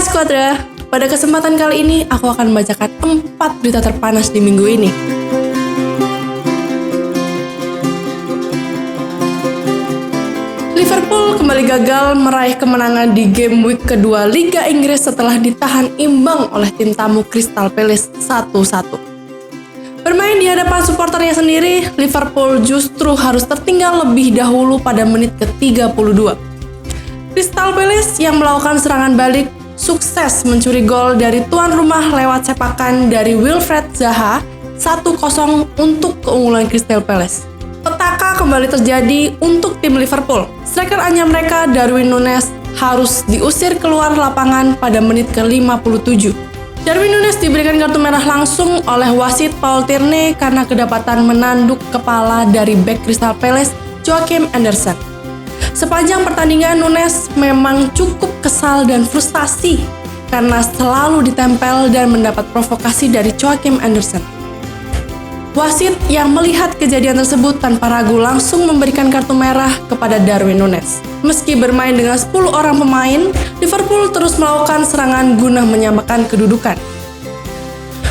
Hai Squadra, pada kesempatan kali ini aku akan membacakan 4 berita terpanas di minggu ini. Liverpool kembali gagal meraih kemenangan di game week kedua Liga Inggris setelah ditahan imbang oleh tim tamu Crystal Palace 1-1. Bermain di hadapan suporternya sendiri, Liverpool justru harus tertinggal lebih dahulu pada menit ke-32. Crystal Palace yang melakukan serangan balik sukses mencuri gol dari tuan rumah lewat sepakan dari Wilfried Zaha 1-0 untuk keunggulan Crystal Palace. Petaka kembali terjadi untuk tim Liverpool. Striker anyar mereka Darwin Núñez harus diusir keluar lapangan pada menit ke-57. Darwin Núñez diberikan kartu merah langsung oleh wasit Paul Tierney karena kedapatan menanduk kepala dari bek Crystal Palace Joachim Andersen. Sepanjang pertandingan Núñez memang cukup kesal dan frustasi karena selalu ditempel dan mendapat provokasi dari Joachim Andersen. Wasit yang melihat kejadian tersebut tanpa ragu langsung memberikan kartu merah kepada Darwin Núñez. Meski bermain dengan 10 orang pemain, Liverpool terus melakukan serangan guna menyamakan kedudukan.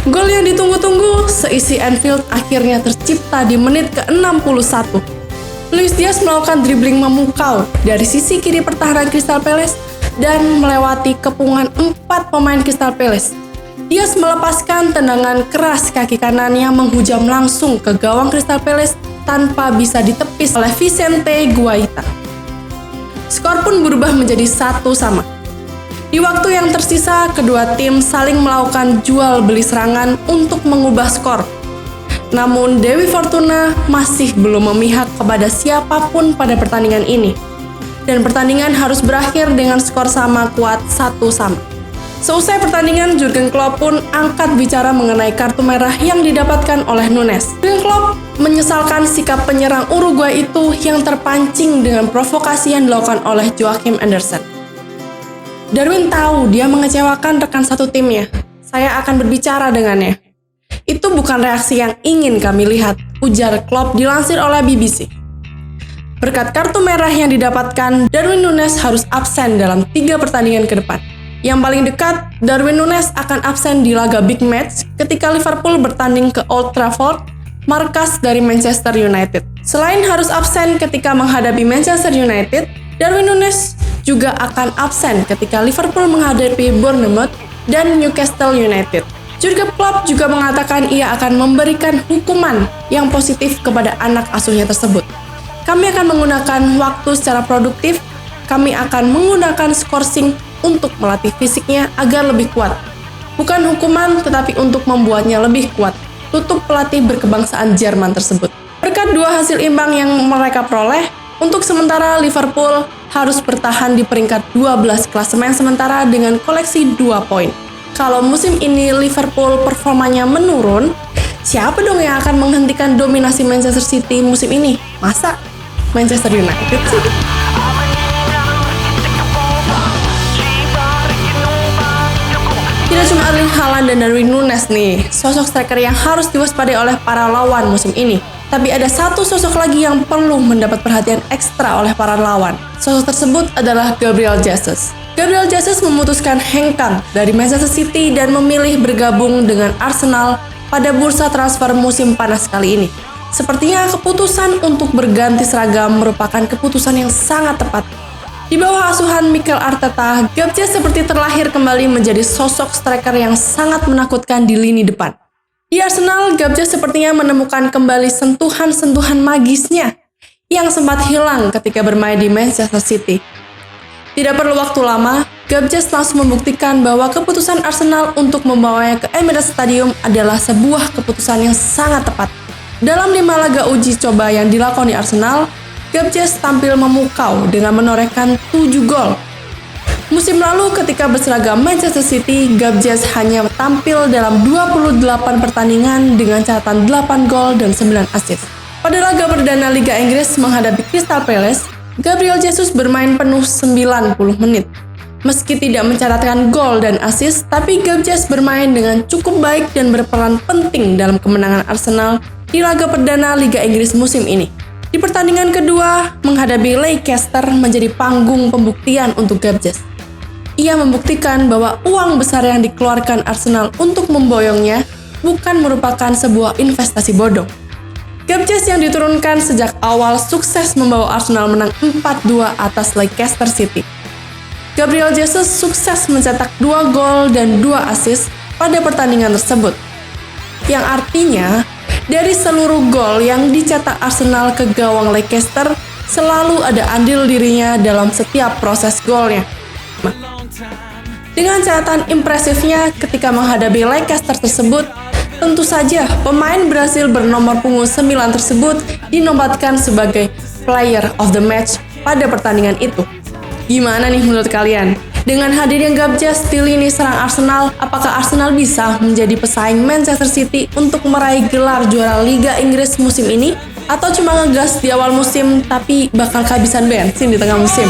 Gol yang ditunggu-tunggu seisi Anfield akhirnya tercipta di menit ke-61. Luis Diaz melakukan dribbling memukau dari sisi kiri pertahanan Crystal Palace dan melewati kepungan 4 pemain Crystal Palace. Diaz melepaskan tendangan keras kaki kanannya menghujam langsung ke gawang Crystal Palace tanpa bisa ditepis oleh Vicente Guaita. Skor pun berubah menjadi 1-1. Di waktu yang tersisa, kedua tim saling melakukan jual beli serangan untuk mengubah skor. Namun Dewi Fortuna masih belum memihak kepada siapapun pada pertandingan ini. Dan pertandingan harus berakhir dengan skor sama kuat 1-1. Seusai pertandingan, Jurgen Klopp pun angkat bicara mengenai kartu merah yang didapatkan oleh Núñez. Jurgen Klopp menyesalkan sikap penyerang Uruguay itu yang terpancing dengan provokasi yang dilakukan oleh Joachim Andersen. Darwin tahu dia mengecewakan rekan satu timnya. Saya akan berbicara dengannya. Itu bukan reaksi yang ingin kami lihat, ujar Klopp dilansir oleh BBC. Berkat kartu merah yang didapatkan, Darwin Núñez harus absen dalam 3 pertandingan ke depan. Yang paling dekat, Darwin Núñez akan absen di laga Big Match ketika Liverpool bertanding ke Old Trafford, markas dari Manchester United. Selain harus absen ketika menghadapi Manchester United, Darwin Núñez juga akan absen ketika Liverpool menghadapi Bournemouth dan Newcastle United. Jurgen Klopp juga mengatakan ia akan memberikan hukuman yang positif kepada anak asuhnya tersebut. Kami akan menggunakan waktu secara produktif, kami akan menggunakan skorsing untuk melatih fisiknya agar lebih kuat. Bukan hukuman, tetapi untuk membuatnya lebih kuat, tutup pelatih berkebangsaan Jerman tersebut. Berkat 2 hasil imbang yang mereka peroleh, untuk sementara Liverpool harus bertahan di peringkat 12 klasemen sementara dengan koleksi 2 poin. Kalau musim ini Liverpool performanya menurun, siapa dong yang akan menghentikan dominasi Manchester City musim ini? Masa Manchester United sih? Tidak cuma Erling Haaland dan Darwin Núñez nih, sosok striker yang harus diwaspadai oleh para lawan musim ini. Tapi ada satu sosok lagi yang perlu mendapat perhatian ekstra oleh para lawan. Sosok tersebut adalah Gabriel Jesus. Gabriel Jesus memutuskan hengkang dari Manchester City dan memilih bergabung dengan Arsenal pada bursa transfer musim panas kali ini. Sepertinya keputusan untuk berganti seragam merupakan keputusan yang sangat tepat. Di bawah asuhan Mikel Arteta, Gabjes seperti terlahir kembali menjadi sosok striker yang sangat menakutkan di lini depan. Di Arsenal, Gabjes sepertinya menemukan kembali sentuhan-sentuhan magisnya yang sempat hilang ketika bermain di Manchester City. Tidak perlu waktu lama, Gabjes langsung membuktikan bahwa keputusan Arsenal untuk membawanya ke Emirates Stadium adalah sebuah keputusan yang sangat tepat. Dalam 5 laga uji coba yang dilakukan di Arsenal, Gabjes tampil memukau dengan menorehkan 7 gol. Musim lalu ketika berseragam Manchester City, Gabjes hanya tampil dalam 28 pertandingan dengan catatan 8 gol dan 9 assist. Pada laga perdana Liga Inggris menghadapi Crystal Palace, Gabriel Jesus bermain penuh 90 menit. Meski tidak mencatatkan gol dan assist, tapi Gabjes bermain dengan cukup baik dan berperan penting dalam kemenangan Arsenal di laga perdana Liga Inggris musim ini. Di pertandingan kedua, menghadapi Leicester menjadi panggung pembuktian untuk Gabjes. Ia membuktikan bahwa uang besar yang dikeluarkan Arsenal untuk memboyongnya bukan merupakan sebuah investasi bodong. Gabjes yang diturunkan sejak awal sukses membawa Arsenal menang 4-2 atas Leicester City. Gabriel Jesus sukses mencetak 2 gol dan 2 assist pada pertandingan tersebut. Yang artinya, dari seluruh gol yang dicetak Arsenal ke gawang Leicester, selalu ada andil dirinya dalam setiap proses golnya. Dengan catatan impresifnya ketika menghadapi Leicester tersebut, tentu saja pemain Brasil bernomor punggung 9 tersebut dinobatkan sebagai Player of the Match pada pertandingan itu. Gimana nih menurut kalian? Dengan hadirnya Gabjes di lini serang Arsenal, apakah Arsenal bisa menjadi pesaing Manchester City untuk meraih gelar juara Liga Inggris musim ini? Atau cuma ngegas di awal musim tapi bakal kehabisan bensin di tengah musim?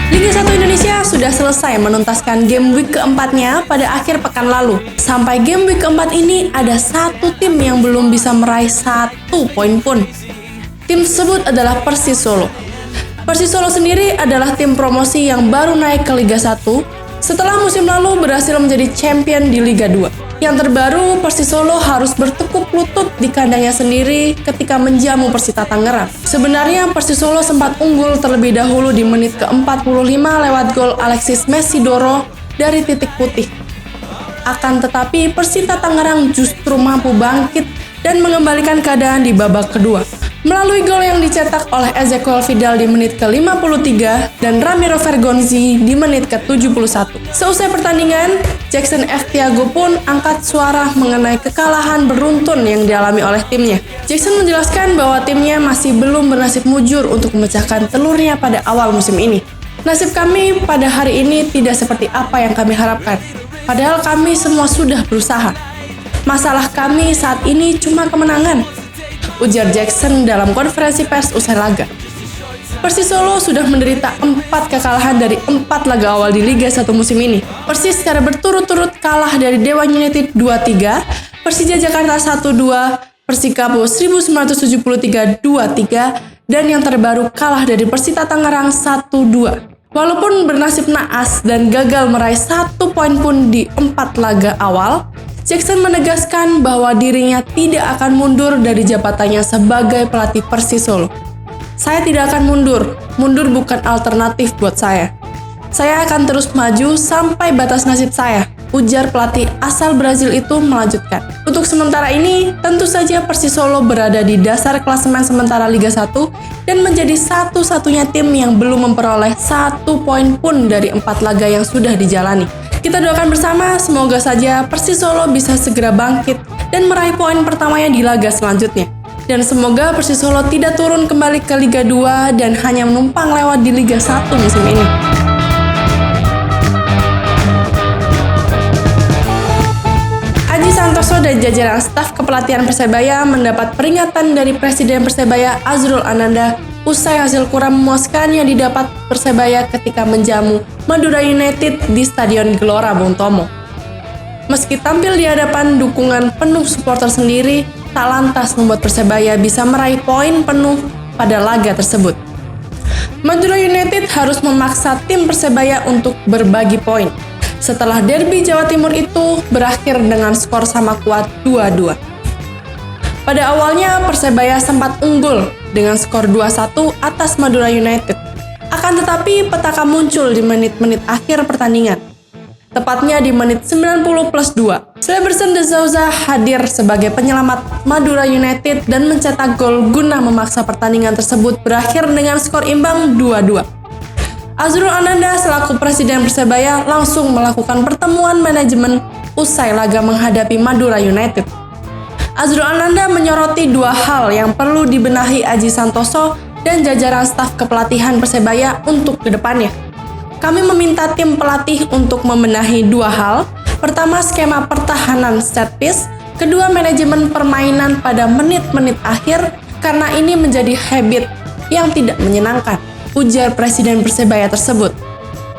Liga 1 Indonesia sudah selesai menuntaskan game week keempatnya pada akhir pekan lalu. Sampai game week keempat ini ada satu tim yang belum bisa meraih 1 poin pun. Tim tersebut adalah Persis Solo. Persis Solo sendiri adalah tim promosi yang baru naik ke Liga 1 setelah musim lalu berhasil menjadi champion di Liga 2. Yang terbaru, Persis Solo harus bertekuk lutut di kandangnya sendiri ketika menjamu Persita Tangerang. Sebenarnya Persis Solo sempat unggul terlebih dahulu di menit ke-45 lewat gol Alexis Mesidoro dari titik putih. Akan tetapi Persita Tangerang justru mampu bangkit dan mengembalikan keadaan di babak kedua melalui gol yang dicetak oleh Ezequiel Vidal di menit ke-53 dan Ramiro Vergonzi di menit ke-71. Seusai pertandingan, Jackson F. Thiago pun angkat suara mengenai kekalahan beruntun yang dialami oleh timnya. Jackson menjelaskan bahwa timnya masih belum bernasib mujur untuk memecahkan telurnya pada awal musim ini. Nasib kami pada hari ini tidak seperti apa yang kami harapkan, padahal kami semua sudah berusaha. Masalah kami saat ini cuma kemenangan, ujar Jackson dalam konferensi pers usai laga. Persis Solo sudah menderita 4 kekalahan dari 4 laga awal di Liga 1 musim ini. Persis secara berturut-turut kalah dari Dewa United 2-3, Persija Jakarta 1-2, Persikabo 1973 2-3, dan yang terbaru kalah dari Persita Tangerang 1-2. Walaupun bernasib naas dan gagal meraih 1 poin pun di 4 laga awal, Jackson menegaskan bahwa dirinya tidak akan mundur dari jabatannya sebagai pelatih Persis Solo. Saya tidak akan mundur bukan alternatif buat saya. Saya akan terus maju sampai batas nasib saya, ujar pelatih asal Brazil itu melanjutkan. Untuk sementara ini, tentu saja Persis Solo berada di dasar klasemen sementara Liga 1 dan menjadi satu-satunya tim yang belum memperoleh 1 poin pun dari 4 laga yang sudah dijalani. Kita doakan bersama, semoga saja Persis Solo bisa segera bangkit dan meraih poin pertamanya di laga selanjutnya. Dan semoga Persis Solo tidak turun kembali ke Liga 2 dan hanya menumpang lewat di Liga 1 musim ini. Aji Santoso dan jajaran staf kepelatihan Persebaya mendapat peringatan dari Presiden Persebaya Azrul Ananda usai hasil kurang memuaskan yang didapat Persebaya ketika menjamu Madura United di Stadion Gelora Bung Tomo. Meski tampil di hadapan dukungan penuh supporter sendiri, tak lantas membuat Persebaya bisa meraih poin penuh pada laga tersebut. Madura United harus memaksa tim Persebaya untuk berbagi poin setelah derby Jawa Timur itu berakhir dengan skor sama kuat 2-2. Pada awalnya Persebaya sempat unggul dengan skor 2-1 atas Madura United. Akan tetapi petaka muncul di menit-menit akhir pertandingan. Tepatnya di menit 90+2. Cleberson de Souza hadir sebagai penyelamat Madura United dan mencetak gol guna memaksa pertandingan tersebut berakhir dengan skor imbang 2-2. Azrul Ananda selaku Presiden Persebaya langsung melakukan pertemuan manajemen usai laga menghadapi Madura United. Azrul Ananda menyoroti 2 hal yang perlu dibenahi Aji Santoso dan jajaran staf kepelatihan Persebaya untuk kedepannya. Kami meminta tim pelatih untuk membenahi 2 hal. Pertama, skema pertahanan set piece. Kedua, manajemen permainan pada menit-menit akhir karena ini menjadi habit yang tidak menyenangkan, ujar Presiden Persebaya tersebut.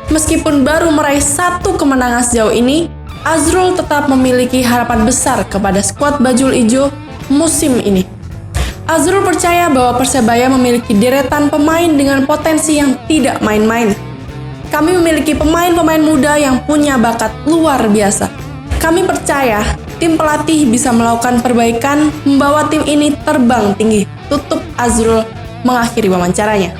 Meskipun baru meraih 1 kemenangan sejauh ini, Azrul tetap memiliki harapan besar kepada skuad Bajul Ijo musim ini. Azrul percaya bahwa Persebaya memiliki deretan pemain dengan potensi yang tidak main-main. Kami memiliki pemain-pemain muda yang punya bakat luar biasa. Kami percaya tim pelatih bisa melakukan perbaikan, membawa tim ini terbang tinggi. Tutup Azrul mengakhiri wawancaranya.